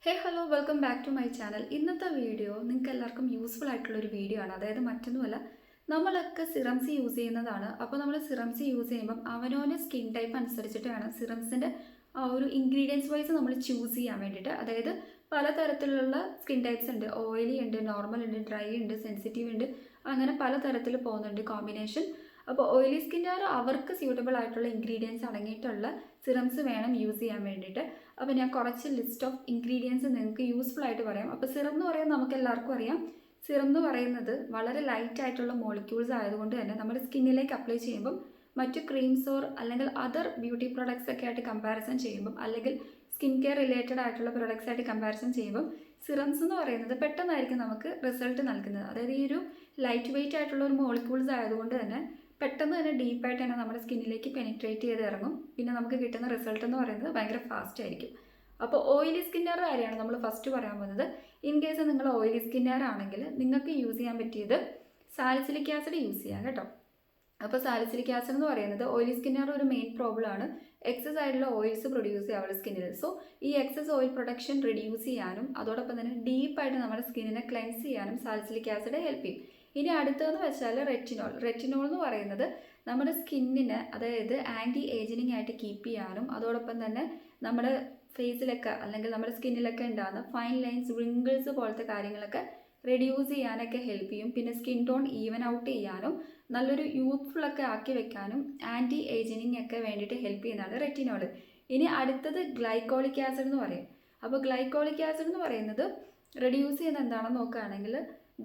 Hey hello welcome back to my channel. ഇന്നത്തെ video നിങ്ങൾക്ക് എല്ലാവർക്കും യൂസ്ഫുൾ ആയിട്ടുള്ളൊരു വീഡിയോ ആണ്. അതായത് മറ്റൊന്നുമല്ല, നമ്മളൊക്കെ സിറംസ് യൂസ് ചെയ്യുന്നതാണ്. അപ്പോൾ നമ്മൾ സിറംസ് യൂസ് ചെയ്യുമ്പം അവനവൻ്റെ സ്കിൻ ടൈപ്പ് അനുസരിച്ചിട്ട് വേണം സിറംസിൻ്റെ ആ ഒരു ഇൻഗ്രീഡിയൻസ് വൈസ് നമ്മൾ ചൂസ് ചെയ്യാൻ വേണ്ടിയിട്ട്. അതായത് പലതരത്തിലുള്ള സ്കിൻ ടൈപ്സ് ഉണ്ട്. ഓയിലി ഉണ്ട്, നോർമൽ ഉണ്ട്, ഡ്രൈ ഉണ്ട്, സെൻസിറ്റീവ് ഉണ്ട്, അങ്ങനെ പലതരത്തിൽ പോകുന്നുണ്ട് കോമ്പിനേഷൻ. അപ്പോൾ ഓയിലി സ്കിന്നുകാർ അവർക്ക് സ്യൂട്ടബിൾ ആയിട്ടുള്ള ഇൻഗ്രീഡിയൻസ് അടങ്ങിയിട്ടുള്ള സിറംസ് വേണം യൂസ് ചെയ്യാൻ വേണ്ടിയിട്ട്. അപ്പോൾ ഞാൻ കുറച്ച് ലിസ്റ്റ് ഓഫ് ഇൻഗ്രീഡിയൻസ് നിങ്ങൾക്ക് യൂസ്ഫുൾ ആയിട്ട് പറയാം. അപ്പോൾ സിറം എന്ന് പറയുന്നത് നമുക്ക് എല്ലാവർക്കും അറിയാം. സിറം എന്ന് പറയുന്നത് വളരെ ലൈറ്റ് ആയിട്ടുള്ള മോളിക്യൂൾസ് ആയതുകൊണ്ട് തന്നെ നമ്മുടെ സ്കിന്നിലേക്ക് അപ്ലൈ ചെയ്യുമ്പം മറ്റു ക്രീംസ് ഓർ അല്ലെങ്കിൽ അതർ ബ്യൂട്ടി പ്രോഡക്ട്സ് ഒക്കെ ആയിട്ട് കമ്പാരിസൺ ചെയ്യുമ്പം, അല്ലെങ്കിൽ സ്കിൻ കെയർ റിലേറ്റഡ് ആയിട്ടുള്ള പ്രോഡക്ട്സ് ആയിട്ട് കമ്പാരിസൺ ചെയ്യുമ്പം സിറംസ് എന്ന് പറയുന്നത് പെട്ടെന്നായിരിക്കും നമുക്ക് റിസൾട്ട് നൽകുന്നത്. അതായത് ഈ ഒരു ലൈറ്റ് വെയിറ്റ് ആയിട്ടുള്ള ഒരു മോളിക്യൂൾസ് ആയതുകൊണ്ട് തന്നെ പെട്ടെന്ന് തന്നെ ഡീപ്പായിട്ട് തന്നെ നമ്മുടെ സ്കിന്നിലേക്ക് പെനിട്രേറ്റ് ചെയ്ത് ഇറങ്ങും. പിന്നെ നമുക്ക് കിട്ടുന്ന റിസൾട്ട് എന്ന് പറയുന്നത് ഭയങ്കര ഫാസ്റ്റ് ആയിരിക്കും. അപ്പോൾ ഓയിലി സ്കിന്നുകാരുടെ കാര്യമാണ് നമ്മൾ ഫസ്റ്റ് പറയാൻ പോകുന്നത്. ഇൻ കേസ് നിങ്ങൾ ഓയിലി സ്കിന്നുകാരാണെങ്കിൽ നിങ്ങൾക്ക് യൂസ് ചെയ്യാൻ പറ്റിയത് സാലിസിലിക് ആസിഡ് യൂസ് ചെയ്യാം കേട്ടോ. അപ്പോൾ സാലിസിലിക് ആസിഡ് എന്ന് പറയുന്നത് ഓയിലി സ്കിന്നുകാരുടെ ഒരു മെയിൻ പ്രോബ്ലം ആണ്. എക്സസ് ആയിട്ടുള്ള ഓയിൽസ് പ്രൊഡ്യൂസ് ചെയ്യുക അവരുടെ സ്കിന്നിൽ. സോ ഈ എക്സസ് ഓയിൽ പ്രൊഡക്ഷൻ റിഡ്യൂസ് ചെയ്യാനും അതോടൊപ്പം തന്നെ ഡീപ്പായിട്ട് നമ്മുടെ സ്കിന്നിനെ ക്ലെൻസ് ചെയ്യാനും സാലിസിലിക് ആസിഡ് ഹെൽപ്പ് ചെയ്യും. ഇനി അടുത്തതെന്ന് വെച്ചാൽ റെറ്റിനോൾ എന്ന് പറയുന്നത് നമ്മുടെ സ്കിന്നിനെ, അതായത് ആൻറ്റി ഏജിനിങ് ആയിട്ട് കീപ്പ് ചെയ്യാനും അതോടൊപ്പം തന്നെ നമ്മുടെ ഫേസിലൊക്കെ അല്ലെങ്കിൽ നമ്മുടെ സ്കിന്നിലൊക്കെ ഉണ്ടാകുന്ന ഫൈൻ ലൈൻസ്, റിങ്കിൾസ് പോലത്തെ കാര്യങ്ങളൊക്കെ റെഡ്യൂസ് ചെയ്യാനൊക്കെ ഹെൽപ്പ് ചെയ്യും. പിന്നെ സ്കിൻ ടോൺ ഈവൻ ഔട്ട് ചെയ്യാനും നല്ലൊരു യൂത്ത്ഫുൾ ഒക്കെ ആക്കി വെക്കാനും ആൻറ്റി ഏജിനിങ് ഒക്കെ വേണ്ടിയിട്ട് ഹെൽപ്പ് ചെയ്യുന്നതാണ് റെറ്റിനോൾ. ഇനി അടുത്തത് ഗ്ലൈക്കോളിക് ആസിഡ് എന്ന് പറയും. അപ്പോൾ ഗ്ലൈക്കോളിക് ആസിഡ് എന്ന് പറയുന്നത് റെഡ്യൂസ് ചെയ്യുന്ന എന്താണെന്ന് നോക്കുകയാണെങ്കിൽ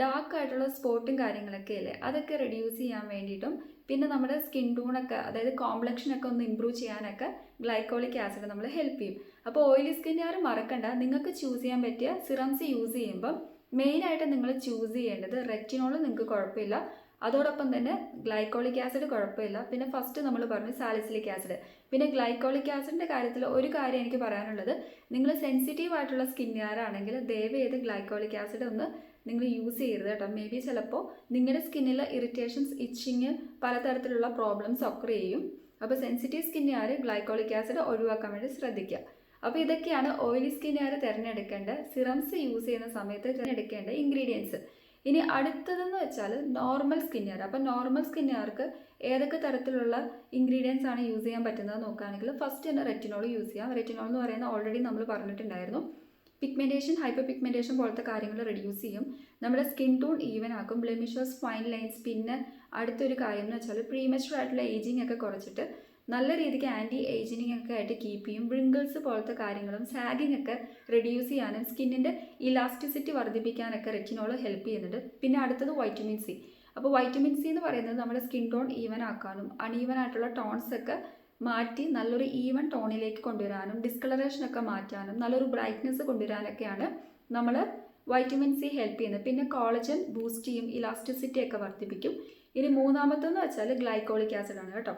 ഡാർക്ക് ആയിട്ടുള്ള സ്പോട്ടും കാര്യങ്ങളൊക്കെ ഇല്ലേ, അതൊക്കെ റെഡ്യൂസ് ചെയ്യാൻ വേണ്ടിയിട്ടും പിന്നെ നമ്മുടെ സ്കിൻ ടൂണൊക്കെ, അതായത് കോംപ്ലക്ഷനൊക്കെ ഒന്ന് ഇമ്പ്രൂവ് ചെയ്യാനൊക്കെ ഗ്ലൈക്കോളിക് ആസിഡ് നമ്മൾ ഹെൽപ്പ് ചെയ്യും. അപ്പോൾ ഓയിലി സ്കിന്നുകാർ മറക്കണ്ട, നിങ്ങൾക്ക് ചൂസ് ചെയ്യാൻ പറ്റിയ സിറംസ് യൂസ് ചെയ്യുമ്പം മെയിനായിട്ട് നിങ്ങൾ ചൂസ് ചെയ്യേണ്ടത് റെറ്റിനോൾ നിങ്ങൾക്ക് കുഴപ്പമില്ല, അതോടൊപ്പം തന്നെ ഗ്ലൈക്കോളിക് ആസിഡ് കുഴപ്പമില്ല. പിന്നെ ഫസ്റ്റ് നമ്മൾ പറഞ്ഞു സാലിസിലിക് ആസിഡ്. പിന്നെ ഗ്ലൈക്കോളിക് ആസിഡിൻ്റെ കാര്യത്തിൽ ഒരു കാര്യം എനിക്ക് പറയാനുള്ളത്, നിങ്ങൾ സെൻസിറ്റീവ് ആയിട്ടുള്ള സ്കിന്നുകാരാണെങ്കിൽ ദയവ് ചെയ്ത് ഗ്ലൈക്കോളിക് ആസിഡ് ഒന്ന് നിങ്ങൾ യൂസ് ചെയ്യരുത് കേട്ടോ. മേ ബി ചിലപ്പോൾ നിങ്ങളുടെ സ്കിന്നിൽ ഇറിറ്റേഷൻസ്, ഇച്ചിങ്, പലതരത്തിലുള്ള പ്രോബ്ലംസ് ഒക്കെ ചെയ്യും. അപ്പോൾ സെൻസിറ്റീവ് സ്കിന്നുകാർ ഗ്ലൈക്കോളിക് ആസിഡ് ഒഴിവാക്കാൻ വേണ്ടി ശ്രദ്ധിക്കുക. അപ്പോൾ ഇതൊക്കെയാണ് ഓയിലി സ്കിന്നുകാർ തിരഞ്ഞെടുക്കേണ്ട സിറംസ് യൂസ് ചെയ്യുന്ന സമയത്ത് തിരഞ്ഞെടുക്കേണ്ട ഇൻഗ്രീഡിയൻസ്. ഇനി അടുത്തതെന്ന് വെച്ചാൽ നോർമൽ സ്കിന്നുകാർ. അപ്പോൾ നോർമൽ സ്കിന്നുകാർക്ക് ഏതൊക്കെ തരത്തിലുള്ള ഇൻഗ്രീഡിയൻസ് ആണ് യൂസ് ചെയ്യാൻ പറ്റുന്നത് നോക്കുകയാണെങ്കിൽ ഫസ്റ്റ് തന്നെ റെറ്റിനോൾ യൂസ് ചെയ്യാം. റെറ്റിനോൾ എന്ന് പറയുന്നത് ഓൾറെഡി നമ്മൾ പറഞ്ഞിട്ടുണ്ടായിരുന്നു, പിഗ്മെൻറ്റേഷൻ, ഹൈപ്പർ പിഗ്മെൻറ്റേഷൻ പോലത്തെ കാര്യങ്ങൾ റെഡ്യൂസ് ചെയ്യും, നമ്മുടെ സ്കിൻ ടോൺ ഈവൻ ആക്കും, ബ്ലെമിഷസ്, ഫൈൻ ലൈൻസ്. പിന്നെ അടുത്തൊരു കാര്യം എന്ന് വെച്ചാൽ പ്രീമച്വർ ആയിട്ടുള്ള ഏജിങ് ഒക്കെ കുറച്ചിട്ട് നല്ല രീതിക്ക് ആൻറ്റി ഏജിനിങ് ഒക്കെ ആയിട്ട് കീപ്പ് ചെയ്യും. റിങ്കിൾസ് പോലത്തെ കാര്യങ്ങളും സാഗിങ് ഒക്കെ റെഡ്യൂസ് ചെയ്യാനും സ്കിന്നിൻ്റെ ഇലാസ്റ്റിസിറ്റി വർദ്ധിപ്പിക്കാനൊക്കെ റെറ്റിനോൾ ഹെൽപ്പ് ചെയ്യുന്നുണ്ട്. പിന്നെ അടുത്തത് വൈറ്റമിൻ സി. അപ്പോൾ വൈറ്റമിൻ സി എന്ന് പറയുന്നത് നമ്മുടെ സ്കിൻ ടോൺ ഈവൻ ആക്കാനും അൺഈവൻ ആയിട്ടുള്ള ടോൺസ് ഒക്കെ മാറ്റി നല്ലൊരു ഈവൻ ടോണിലേക്ക് കൊണ്ടുവരാനും ഡിസ്കളറേഷനൊക്കെ മാറ്റാനും നല്ലൊരു ബ്രൈറ്റ്നെസ് കൊണ്ടുവരാനൊക്കെയാണ് നമ്മൾ വൈറ്റമിൻ സി ഹെൽപ്പ് ചെയ്യുന്നത്. പിന്നെ കോളജൻ ബൂസ്റ്റ് ചെയ്യും, ഇലാസ്റ്റിസിറ്റി ഒക്കെ വർദ്ധിപ്പിക്കും. ഇനി മൂന്നാമത്തെന്ന് വെച്ചാൽ ഗ്ലൈക്കോളിക് ആസിഡ് ആണ് കേട്ടോ.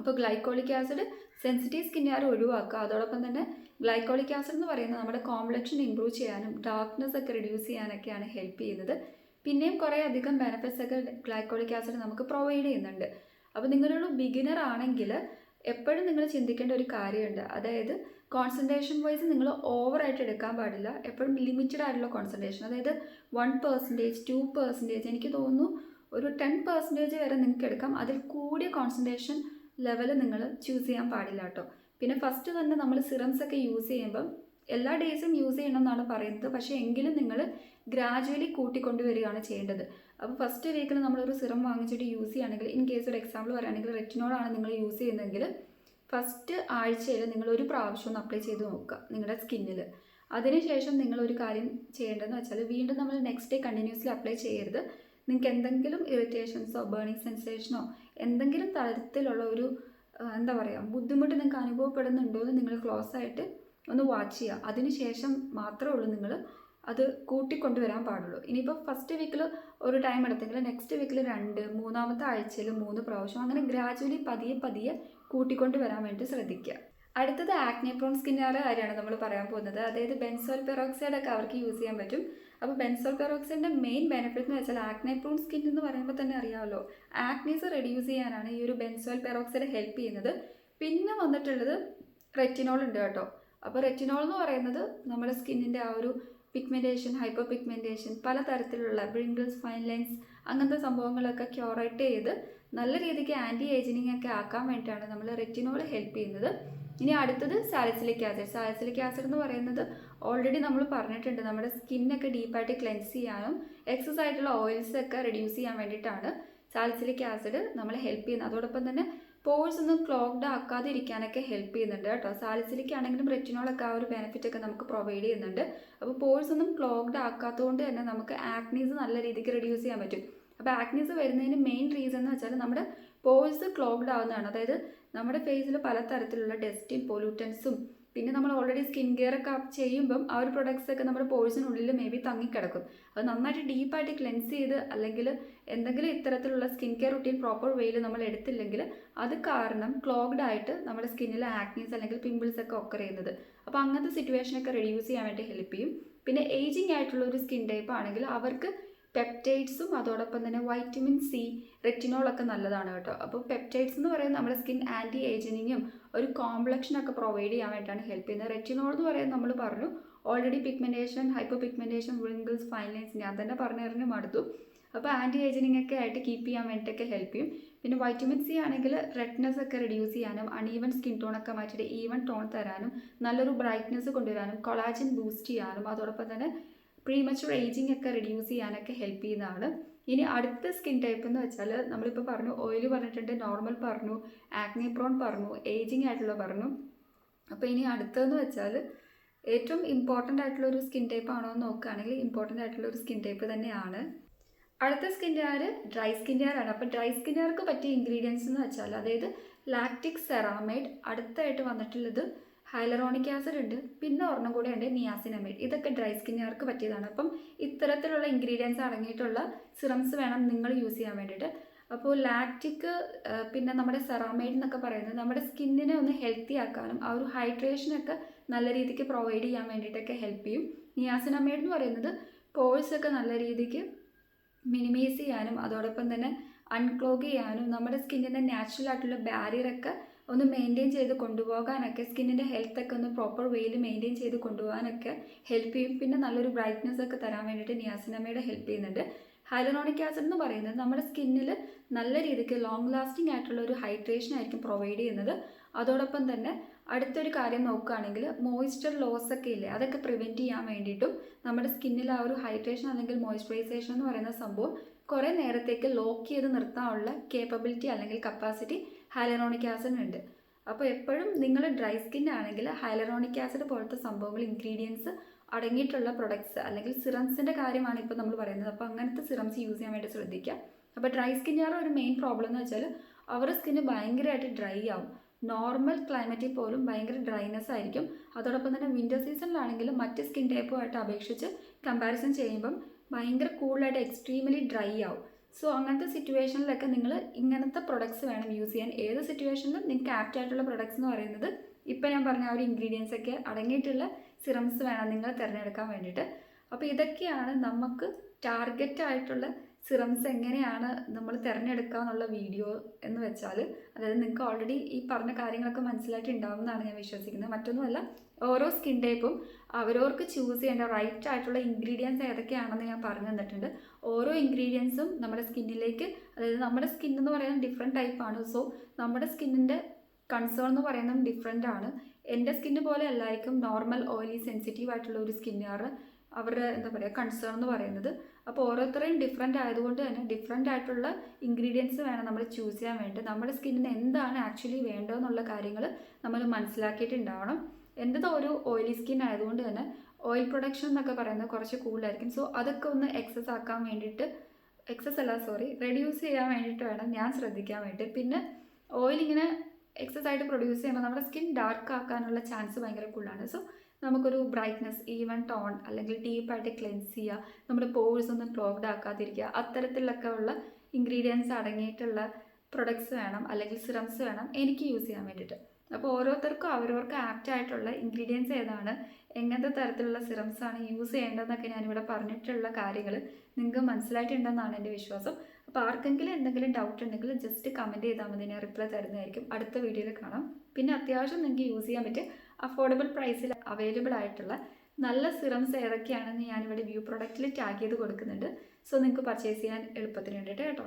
അപ്പോൾ ഗ്ലൈക്കോളിക് ആസിഡ് സെൻസിറ്റീവ് സ്കിന്നുകാർ ഒഴിവാക്കുക. അതോടൊപ്പം തന്നെ ഗ്ലൈക്കോളിക് ആസിഡ് എന്ന് പറയുന്നത് നമ്മുടെ കോംപ്ലക്ഷൻ ഇമ്പ്രൂവ് ചെയ്യാനും ഡാർക്ക്നെസ് ഒക്കെ റിഡ്യൂസ് ചെയ്യാനൊക്കെയാണ് ഹെൽപ്പ് ചെയ്യുന്നത്. പിന്നെയും കുറേ അധികം ബെനിഫിറ്റ്സ് ഒക്കെ ഗ്ലൈക്കോളിക് ആസിഡ് നമുക്ക് പ്രൊവൈഡ് ചെയ്യുന്നുണ്ട്. അപ്പോൾ നിങ്ങളൊരു ബിഗിനർ ആണെങ്കിൽ എപ്പോഴും നിങ്ങൾ ചിന്തിക്കേണ്ട ഒരു കാര്യമുണ്ട്, അതായത് കോൺസെൻട്രേഷൻ വൈസ് നിങ്ങൾ ഓവറായിട്ട് എടുക്കാൻ പാടില്ല. എപ്പോഴും ലിമിറ്റഡ് ആയിട്ടുള്ള കോൺസെൻട്രേഷൻ, അതായത് 1%, 2%, എനിക്ക് തോന്നുന്നു ഒരു 10% വരെ നിങ്ങൾക്ക് എടുക്കാം. അതിൽ കൂടിയ കോൺസെൻട്രേഷൻ ലെവൽ നിങ്ങൾ ചൂസ് ചെയ്യാൻ പാടില്ല കേട്ടോ. പിന്നെ ഫസ്റ്റ് തന്നെ നമ്മൾ സിറംസ് ഒക്കെ യൂസ് ചെയ്യുമ്പം എല്ലാ ഡേയ്സും യൂസ് ചെയ്യണം എന്നാണ് പറയുന്നത്, പക്ഷേ എങ്കിലും നിങ്ങൾ ഗ്രാജുവലി കൂട്ടിക്കൊണ്ടുവരികയാണ് ചെയ്യേണ്ടത്. അപ്പോൾ ഫസ്റ്റ് വീക്കിൽ നമ്മളൊരു സിറം വാങ്ങിച്ചിട്ട് യൂസ് ചെയ്യുകയാണെങ്കിൽ, ഇൻ കേസ് ഒരു എക്സാമ്പിൾ പറയുകയാണെങ്കിൽ റെറ്റിനോളാണ് നിങ്ങൾ യൂസ് ചെയ്യുന്നതെങ്കിൽ ഫസ്റ്റ് ആഴ്ചയിൽ നിങ്ങൾ ഒരു പ്രാവശ്യം ഒന്ന് അപ്ലൈ ചെയ്ത് നോക്കുക നിങ്ങളുടെ സ്കിന്നിൽ. അതിനുശേഷം നിങ്ങൾ ഒരു കാര്യം ചെയ്യേണ്ടതെന്ന് വെച്ചാൽ വീണ്ടും നമ്മൾ നെക്സ്റ്റ് ഡേ കണ്ടിന്യൂസ്ലി അപ്ലൈ ചെയ്യരുത്. നിങ്ങൾക്ക് എന്തെങ്കിലും ഇറിറ്റേഷൻസോ ബേണിംഗ് സെൻസേഷനോ എന്തെങ്കിലും തരത്തിലുള്ള ഒരു എന്താ പറയുക ബുദ്ധിമുട്ട് നിങ്ങൾക്ക് അനുഭവപ്പെടുന്നുണ്ടോ എന്ന് നിങ്ങൾ ക്ലോസ് ആയിട്ട് ഒന്ന് വാച്ച് ചെയ്യുക. അതിനുശേഷം മാത്രമേ ഉള്ളൂ നിങ്ങൾ അത് കൂട്ടിക്കൊണ്ടുവരാൻ പാടുള്ളൂ. ഇനിയിപ്പോൾ ഫസ്റ്റ് വീക്കിൽ ഒരു ടൈം എടുത്തെങ്കിൽ നെക്സ്റ്റ് വീക്കിൽ 2, മൂന്നാമത്തെ ആഴ്ചയിൽ 3 പ്രാവശ്യം, അങ്ങനെ ഗ്രാജുവലി പതിയെ കൂട്ടിക്കൊണ്ടുവരാൻ വേണ്ടി ശ്രദ്ധിക്കുക. അടുത്തത് ആക്നെ പ്രോൺ സ്കിന്നുകാരുടെ കാര്യമാണ് നമ്മൾ പറയാൻ പോകുന്നത്. അതായത് ബെൻസോൽ പെറോക്സൈഡ് ഒക്കെ അവർക്ക് യൂസ് ചെയ്യാൻ പറ്റും. അപ്പോൾ ബെൻസോൽ പെറോക്സൈഡിൻ്റെ മെയിൻ ബെനിഫിറ്റ് എന്ന് വെച്ചാൽ ആക്നെ പ്രോൺ സ്കിൻ എന്ന് പറയുമ്പോൾ തന്നെ അറിയാമല്ലോ, ആക്നീസ് റെഡ്യൂസ് ചെയ്യാനാണ് ഈ ഒരു ബെൻസോൽ പെറോക്സൈഡ് ഹെൽപ്പ് ചെയ്യുന്നത്. പിന്നെ വന്നിട്ടുള്ളത് റെറ്റിനോൾ ഉണ്ട് കേട്ടോ. അപ്പോൾ റെറ്റിനോൾ എന്ന് പറയുന്നത് നമ്മുടെ സ്കിന്നിൻ്റെ ആ ഒരു പിഗ്മെൻറ്റേഷൻ, ഹൈപ്പർ പിഗ്മെൻറ്റേഷൻ, പലതരത്തിലുള്ള ബ്രിങ്കിൾസ്, ഫൈൻ ലൈൻസ് അങ്ങനത്തെ സംഭവങ്ങളൊക്കെ ക്യൂറേറ്റ് ചെയ്ത് നല്ല രീതിക്ക് ആൻറ്റി ഏജിനിങ് ഒക്കെ ആക്കാൻ വേണ്ടിയിട്ടാണ് നമ്മൾ റെറ്റിനോൾ ഹെൽപ്പ് ചെയ്യുന്നത്. ഇനി അടുത്തത് സാലിസിലിക് ആസിഡ്. സാലിസിലിക് ആസിഡ് എന്ന് പറയുന്നത് ഓൾറെഡി നമ്മൾ പറഞ്ഞിട്ടുണ്ട്, നമ്മുടെ സ്കിന്നൊക്കെ ഡീപ്പായിട്ട് ക്ലെൻസ് ചെയ്യാനും എക്സസ് ആയിട്ടുള്ള ഓയിൽസ് ഒക്കെ റെഡ്യൂസ് ചെയ്യാൻ വേണ്ടിയിട്ടാണ് സാലിസിലിക് ആസിഡ് നമ്മളെ ഹെൽപ്പ് ചെയ്യുന്നത്. അതോടൊപ്പം തന്നെ പോഴ്സ് ഒന്നും ക്ലോഗ്ഡ് ആക്കാതെ ഇരിക്കാനൊക്കെ ഹെൽപ്പ് ചെയ്യുന്നുണ്ട് കേട്ടോ. സാലിസിലിക് ആണെങ്കിലും റെറ്റിനോളൊക്കെ ആ ഒരു ബെനിഫിറ്റ് ഒക്കെ നമുക്ക് പ്രൊവൈഡ് ചെയ്യുന്നുണ്ട്. അപ്പോൾ പോഴ്സ് ഒന്നും ക്ലോഗ്ഡ് ആക്കാത്തതുകൊണ്ട് തന്നെ നമുക്ക് ആക്നീസ് നല്ല രീതിക്ക് റെഡ്യൂസ് ചെയ്യാൻ പറ്റും. അപ്പോൾ ആക്നീസ് വരുന്നതിന് മെയിൻ റീസൺ എന്ന് വെച്ചാൽ നമ്മുടെ പോഴ്സ് ക്ലോഗ്ഡ് ആവുന്നതാണ്. അതായത് നമ്മുടെ ഫേസിൽ പലതരത്തിലുള്ള ഡസ്റ്റും പൊല്യൂട്ടൻസും പിന്നെ നമ്മൾ ഓൾറെഡി സ്കിൻ കെയർ ഒക്കെ ചെയ്യുമ്പം ആ ഒരു പ്രൊഡക്ട്സ് ഒക്കെ നമ്മുടെ പോഴ്സിനുള്ളിൽ മേ ബി തങ്ങിക്കിടക്കും. അത് നന്നായിട്ട് ഡീപ്പായിട്ട് ക്ലെൻസ് ചെയ്ത് അല്ലെങ്കിൽ എന്തെങ്കിലും ഇത്തരത്തിലുള്ള സ്കിൻ കെയർ റുട്ടീൻ പ്രോപ്പർ വേയിൽ നമ്മൾ എടുത്തില്ലെങ്കിൽ അത് കാരണം ക്ലോഗ്ഡ് ആയിട്ട് നമ്മുടെ സ്കിന്നിൽ ആക്നീസ് അല്ലെങ്കിൽ പിമ്പിൾസ് ഒക്കെ ഒക്കർ ചെയ്യുന്നത്. അപ്പോൾ അങ്ങനത്തെ സിറ്റുവേഷനൊക്കെ റെഡ്യൂസ് ചെയ്യാൻ വേണ്ടി ഹെൽപ്പ് ചെയ്യും. പിന്നെ ഏജിങ് ആയിട്ടുള്ള ഒരു സ്കിൻ ടൈപ്പ് ആണെങ്കിൽ അവർക്ക് പെപ്റ്റൈഡ്സും അതോടൊപ്പം തന്നെ വൈറ്റമിൻ സി, റെറ്റിനോളൊക്കെ നല്ലതാണ് കേട്ടോ. അപ്പോൾ പെപ്റ്റൈഡ്സ് എന്ന് പറയുന്നത് നമ്മുടെ സ്കിൻ ആൻറ്റി ഏജിനിങ്ങും ഒരു കോംപ്ലക്ഷനൊക്കെ പ്രൊവൈഡ് ചെയ്യാൻ വേണ്ടിയിട്ടാണ് ഹെൽപ്പ് ചെയ്യുന്നത്. റെറ്റിനോൾ എന്ന് പറയുന്നത് നമ്മൾ പറഞ്ഞു already pigmentation, hyper pigmentation, wrinkles, fine lines ഞാൻ തന്നെ പറഞ്ഞു മടുത്തു. അപ്പോൾ ആൻറ്റി ഏജിനിങ് ഒക്കെ ആയിട്ട് കീപ്പ് ചെയ്യാൻ വേണ്ടിയിട്ടൊക്കെ ഹെൽപ്പ് ചെയ്യും. പിന്നെ വൈറ്റമിൻ സി ആണെങ്കിൽ റെഡ്നെസ് ഒക്കെ റെഡ്യൂസ് ചെയ്യാനും അൺഈവൻ സ്കിൻ ടോണൊക്കെ മാറ്റിയിട്ട് ഈവൻ ടോൺ തരാനും നല്ലൊരു ബ്രൈറ്റ്നെസ് കൊണ്ടുവരാനും കൊളാജൻ ബൂസ്റ്റ് ചെയ്യാനും അതോടൊപ്പം തന്നെ പ്രീമച്വർ ഏജിങ് ഒക്കെ റെഡ്യൂസ് ചെയ്യാനൊക്കെ ഹെൽപ്പ് ചെയ്യുന്നതാണ്. ഇനി അടുത്ത സ്കിൻ ടൈപ്പ് എന്ന് വെച്ചാൽ നമ്മളിപ്പോൾ പറഞ്ഞു ഓയിൽ പറഞ്ഞിട്ടുണ്ട്, നോർമൽ പറഞ്ഞു, ആക്നെ പ്രോൺ പറഞ്ഞു, ഏജിങ് ആയിട്ടുള്ള പറഞ്ഞു. അപ്പോൾ ഇനി അടുത്തതെന്ന് വെച്ചാൽ ഏറ്റവും ഇമ്പോർട്ടൻ്റ് ആയിട്ടുള്ള ഒരു സ്കിൻ ടൈപ്പ് ആണോ എന്ന് നോക്കുകയാണെങ്കിൽ ഇമ്പോർട്ടൻ്റ് ആയിട്ടുള്ള ഒരു സ്കിൻ ടൈപ്പ് തന്നെയാണ്. അടുത്ത skin care dry skin care ആണ്. അപ്പോൾ ഡ്രൈ സ്കിൻ കെയർക്ക് പറ്റിയ ഇൻഗ്രീഡിയൻസ് എന്ന് വെച്ചാൽ അതായത് ലാക്റ്റിക് സെറാമൈഡ്, അടുത്തായിട്ട് വന്നിട്ടുള്ളത് ഹൈലറോണിക് ആസിഡ് ഉണ്ട്, പിന്നെ ഒരെണ്ണം കൂടെ ഉണ്ട് നിയാസിനമൈഡ്. ഇതൊക്കെ ഡ്രൈ സ്കിന്നുകാർക്ക് പറ്റിയതാണ്. അപ്പം ഇത്തരത്തിലുള്ള ഇൻഗ്രീഡിയൻസ് അടങ്ങിയിട്ടുള്ള സിറംസ് വേണം നിങ്ങൾ യൂസ് ചെയ്യാൻ വേണ്ടിയിട്ട്. അപ്പോൾ ലാക്റ്റിക് പിന്നെ നമ്മുടെ സെറാമൈഡ് എന്നൊക്കെ പറയുന്നത് നമ്മുടെ സ്കിന്നിനെ ഒന്ന് ഹെൽത്തി ആക്കാനും ആ ഒരു ഹൈഡ്രേഷനൊക്കെ നല്ല രീതിക്ക് പ്രൊവൈഡ് ചെയ്യാൻ വേണ്ടിയിട്ടൊക്കെ ഹെൽപ്പ് ചെയ്യും. നിയാസിനമൈഡ് എന്ന് പറയുന്നത് പോഴ്സ് ഒക്കെ നല്ല രീതിക്ക് മിനിമൈസ് ചെയ്യാനും അതോടൊപ്പം തന്നെ അൺക്ലോഗ് ചെയ്യാനും നമ്മുടെ സ്കിന്നിൻ്റെ നാച്ചുറൽ ആയിട്ടുള്ള ബാരിയറൊക്കെ ഒന്ന് മെയിൻറ്റെയിൻ ചെയ്ത് കൊണ്ടുപോകാനൊക്കെ സ്കിന്നിൻ്റെ ഹെൽത്തൊക്കെ ഒന്ന് പ്രോപ്പർ വേയിൽ മെയിൻറ്റെയിൻ ചെയ്ത് കൊണ്ടുപോകാനൊക്കെ ഹെൽപ്പ് ചെയ്യും. പിന്നെ നല്ലൊരു ബ്രൈറ്റ്നെസ് ഒക്കെ തരാൻ വേണ്ടിയിട്ട് നിയാസിനമൈഡ് ഹെൽപ്പ് ചെയ്യുന്നുണ്ട്. ഹൈലറോണിക് ആസിഡ് എന്ന് പറയുന്നത് നമ്മുടെ സ്കിന്നിൽ നല്ല രീതിക്ക് ലോങ് ലാസ്റ്റിംഗ് ആയിട്ടുള്ള ഒരു ഹൈഡ്രേഷൻ ആയിരിക്കും പ്രൊവൈഡ് ചെയ്യുന്നത്. അതോടൊപ്പം തന്നെ അടുത്തൊരു കാര്യം നോക്കുകയാണെങ്കിൽ മോയ്സ്ചർ ലോസ് ഒക്കെ ഇല്ലേ, അതൊക്കെ പ്രിവെൻറ്റ് ചെയ്യാൻ വേണ്ടിയിട്ടും നമ്മുടെ സ്കിന്നിൽ ആ ഒരു ഹൈഡ്രേഷൻ അല്ലെങ്കിൽ മോയ്സ്ചറൈസേഷൻ എന്ന് പറയുന്ന സംഭവം കുറേ നേരത്തേക്ക് ലോക്ക് ചെയ്ത് നിർത്താനുള്ള കേപ്പബിലിറ്റി അല്ലെങ്കിൽ കപ്പാസിറ്റി ഹൈലറോണിക് ആസിഡിനുണ്ട്. അപ്പോൾ എപ്പോഴും നിങ്ങൾ ഡ്രൈ സ്കിൻ ആണെങ്കിൽ ഹൈലറോണിക് ആസിഡ് പോലത്തെ സംഭവങ്ങൾ ഇൻഗ്രീഡിയൻസ് അടങ്ങിയിട്ടുള്ള പ്രൊഡക്ട്സ് അല്ലെങ്കിൽ സിറംസിൻ്റെ കാര്യമാണ് ഇപ്പോൾ നമ്മൾ പറയുന്നത്. അപ്പോൾ അങ്ങനത്തെ സിറംസ് യൂസ് ചെയ്യാൻ വേണ്ടി ശ്രദ്ധിക്കുക. അപ്പോൾ ഡ്രൈ സ്കിന്നുകാരുടെ ഒരു മെയിൻ പ്രോബ്ലം എന്ന് വെച്ചാൽ അവരുടെ സ്കിന്ന് ഭയങ്കരമായിട്ട് ഡ്രൈ ആവും. നോർമൽ ക്ലൈമറ്റിൽ പോലും ഭയങ്കര ഡ്രൈനെസ് ആയിരിക്കും. അതോടൊപ്പം തന്നെ വിൻ്റർ സീസണിലാണെങ്കിലും മറ്റ് സ്കിൻ ടൈപ്പുമായിട്ട് അപേക്ഷിച്ച് കമ്പാരിസൺ ചെയ്യുമ്പം ഭയങ്കര കൂളായിട്ട് എക്സ്ട്രീമലി ഡ്രൈ ആവും. സോ അങ്ങനത്തെ സിറ്റുവേഷനിലൊക്കെ നിങ്ങൾ ഇങ്ങനത്തെ പ്രൊഡക്ട്സ് വേണം യൂസ് ചെയ്യാൻ. ഏത് സിറ്റുവേഷനിലും നിങ്ങൾക്ക് ആപ്റ്റ് ആയിട്ടുള്ള പ്രൊഡക്ട്സ് എന്ന് പറയുന്നത് ഇപ്പോൾ ഞാൻ പറഞ്ഞ ആ ഒരു ഇൻഗ്രീഡിയൻസ് ഒക്കെ അടങ്ങിയിട്ടുള്ള സിറംസ് വേണം നിങ്ങൾ തിരഞ്ഞെടുക്കാൻ വേണ്ടിയിട്ട്. അപ്പോൾ ഇതൊക്കെയാണ് നമുക്ക് ടാർഗറ്റ് ആയിട്ടുള്ള സിറംസ് എങ്ങനെയാണ് നമ്മൾ തിരഞ്ഞെടുക്കുക എന്നുള്ള വീഡിയോ എന്ന് വെച്ചാൽ, അതായത് നിങ്ങൾക്ക് ഓൾറെഡി ഈ പറഞ്ഞ കാര്യങ്ങളൊക്കെ മനസ്സിലായിട്ടുണ്ടാവുമെന്നാണ് ഞാൻ വിശ്വസിക്കുന്നത്. മറ്റൊന്നുമല്ല, ഓരോ സ്കിൻ ടൈപ്പും അവരവർക്ക് ചൂസ് ചെയ്യേണ്ട റൈറ്റ് ആയിട്ടുള്ള ഇൻഗ്രീഡിയൻസ് ഏതൊക്കെയാണെന്ന് ഞാൻ പറഞ്ഞു തന്നിട്ടുണ്ട്. ഓരോ ഇൻഗ്രീഡിയൻസും നമ്മുടെ സ്കിന്നിലേക്ക്, അതായത് നമ്മുടെ സ്കിൻ എന്ന് പറയുന്നത് ഡിഫറെൻറ്റ് ടൈപ്പാണ്. സോ നമ്മുടെ സ്കിന്നിൻ്റെ കൺസേൺ എന്ന് പറയുന്നതും ഡിഫറെൻ്റ് ആണ്. എൻ്റെ സ്കിന്ന് പോലെ അല്ലായിരിക്കും നോർമൽ ഓയിലി സെൻസിറ്റീവ് ആയിട്ടുള്ള ഒരു സ്കിന്നുകാർ അവരുടെ എന്താ പറയുക കൺസേൺ എന്ന് പറയുന്നത്. അപ്പോൾ ഓരോരുത്തരെയും ഡിഫറെൻ്റ് ആയതുകൊണ്ട് തന്നെ ഡിഫറെൻ്റ് ആയിട്ടുള്ള ഇൻഗ്രീഡിയൻസ് വേണം നമ്മൾ ചൂസ് ചെയ്യാൻ വേണ്ടി. നമ്മുടെ സ്കിന്നിന് എന്താണ് ആക്ച്വലി വേണ്ടതെന്നുള്ള കാര്യങ്ങൾ നമ്മൾ മനസ്സിലാക്കിയിട്ടുണ്ടാവണം. എൻ്റെത് ഒരു ഓയിലി സ്കിൻ ആയതുകൊണ്ട് തന്നെ ഓയിൽ പ്രൊഡക്ഷൻ എന്നൊക്കെ പറയുന്നത് കുറച്ച് കൂടുതലായിരിക്കും. സോ അതൊക്കെ ഒന്ന് റെഡ്യൂസ് ചെയ്യാൻ വേണ്ടിയിട്ട് വേണം ഞാൻ ശ്രദ്ധിക്കാൻ വേണ്ടി. പിന്നെ ഓയിൽ ഇങ്ങനെ എക്സസ് ആയിട്ട് പ്രൊഡ്യൂസ് ചെയ്യുമ്പോൾ നമ്മുടെ സ്കിൻ ഡാർക്ക് ആക്കാനുള്ള ചാൻസ് ഭയങ്കര കൂടുതലാണ്. സോ നമുക്കൊരു ബ്രൈറ്റ്നസ്, ഈവൻ ടോൺ അല്ലെങ്കിൽ ഡീപ്പായിട്ട് ക്ലെൻസ് ചെയ്യുക, നമ്മുടെ പോഴ്സ് ഒന്നും ക്ലോഗ്ഡ് ആക്കാതിരിക്കുക, അത്തരത്തിലൊക്കെ ഉള്ള ഇൻഗ്രീഡിയൻസ് അടങ്ങിയിട്ടുള്ള പ്രൊഡക്ട്സ് വേണം അല്ലെങ്കിൽ സിറംസ് വേണം എനിക്ക് യൂസ് ചെയ്യാൻ വേണ്ടിയിട്ട്. അപ്പോൾ ഓരോരുത്തർക്കും അവരവർക്ക് ആപ്റ്റ് ആയിട്ടുള്ള ഇൻഗ്രീഡിയൻസ് ഏതാണ്, എങ്ങനത്തെ തരത്തിലുള്ള സിറംസാണ് യൂസ് ചെയ്യേണ്ടതെന്നൊക്കെ ഞാനിവിടെ പറഞ്ഞിട്ടുള്ള കാര്യങ്ങൾ നിങ്ങൾക്ക് മനസ്സിലായിട്ടുണ്ടെന്നാണ് എൻ്റെ വിശ്വാസം. അപ്പോൾ ആർക്കെങ്കിലും എന്തെങ്കിലും ഡൗട്ട് ഉണ്ടെങ്കിൽ ജസ്റ്റ് കമൻറ്റ് ചെയ്താൽ മതി, ഞാൻ റിപ്ലൈ തരുന്നതായിരിക്കും. അടുത്ത വീഡിയോയിൽ കാണാം. പിന്നെ അത്യാവശ്യം നിങ്ങൾക്ക് യൂസ് ചെയ്യാൻ പറ്റും അഫോർഡബിൾ പ്രൈസിൽ അവൈലബിൾ ആയിട്ടുള്ള നല്ല സിറംസ് ഏതൊക്കെയാണെന്ന് ഞാനിവിടെ വ്യൂ പ്രൊഡക്റ്റിൽ ടാഗ് ചെയ്ത് കൊടുക്കുന്നുണ്ട്. സോ നിങ്ങൾക്ക് പർച്ചേസ് ചെയ്യാൻ എളുപ്പത്തിന് വേണ്ടിയിട്ട് കേട്ടോ.